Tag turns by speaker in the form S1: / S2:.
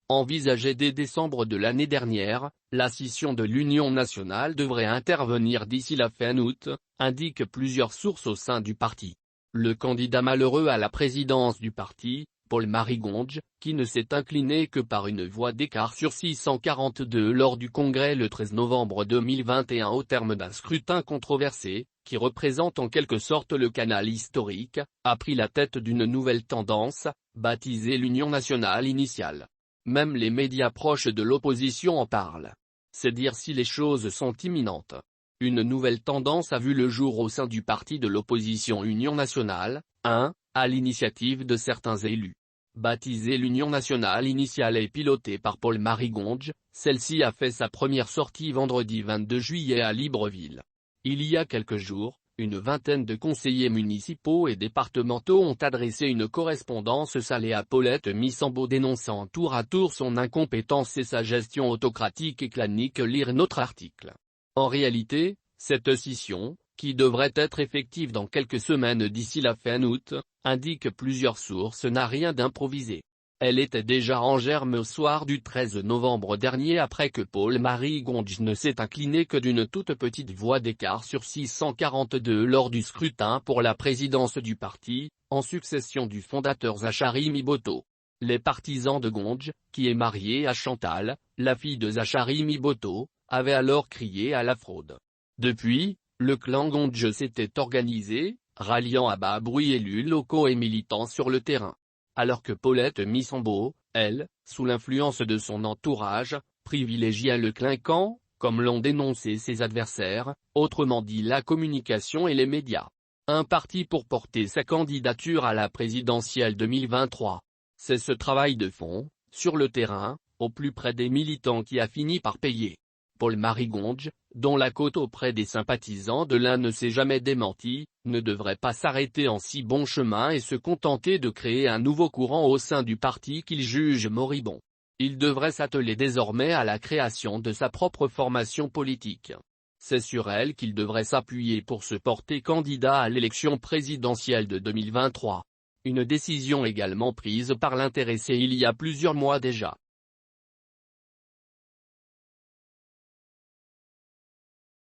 S1: Envisagée dès décembre de l'année dernière, la scission de l'Union nationale devrait intervenir d'ici la fin août, indiquent plusieurs sources au sein du parti. Le candidat malheureux à la présidence du parti, Paul-Marie Gonge, qui ne s'est incliné que par une voix d'écart sur 642 lors du congrès le 13 novembre 2021 au terme d'un scrutin controversé, qui représente en quelque sorte le canal historique, a pris la tête d'une nouvelle tendance, baptisée l'Union nationale initiale. Même les médias proches de l'opposition en parlent. C'est dire si les choses sont imminentes. Une nouvelle tendance a vu le jour au sein du parti de l'opposition Union nationale, à l'initiative de certains élus. Baptisée l'Union nationale initiale et pilotée par Paul-Marie Gonge, celle-ci a fait sa première sortie vendredi 22 juillet à Libreville. Il y a quelques jours, une vingtaine de conseillers municipaux et départementaux ont adressé une correspondance salée à Paulette Missembo dénonçant tour à tour son incompétence et sa gestion autocratique et clanique. Lire notre article. En réalité, cette scission, qui devrait être effective dans quelques semaines d'ici la fin août, indique plusieurs sources, n'a rien d'improvisé. Elle était déjà en germe au soir du 13 novembre dernier après que Paul-Marie Gonge ne s'est incliné que d'une toute petite voix d'écart sur 642 lors du scrutin pour la présidence du parti, en succession du fondateur Zachary Miboto. Les partisans de Gonge, qui est marié à Chantal, la fille de Zachary Miboto, avaient alors crié à la fraude. Depuis, le clan Gonge s'était organisé, ralliant à bas bruit élus locaux et militants sur le terrain. Alors que Paulette Missembo, elle, sous l'influence de son entourage, privilégia le clinquant, comme l'ont dénoncé ses adversaires, autrement dit la communication et les médias. Un parti pour porter sa candidature à la présidentielle 2023. C'est ce travail de fond, sur le terrain, au plus près des militants qui a fini par payer. Paul-Marie Gonge, dont la cote auprès des sympathisants de l'un ne s'est jamais démentie, ne devrait pas s'arrêter en si bon chemin et se contenter de créer un nouveau courant au sein du parti qu'il juge moribond. Il devrait s'atteler désormais à la création de sa propre formation politique. C'est sur elle qu'il devrait s'appuyer pour se porter candidat à l'élection présidentielle de 2023. Une décision également prise par l'intéressé il y a plusieurs mois déjà.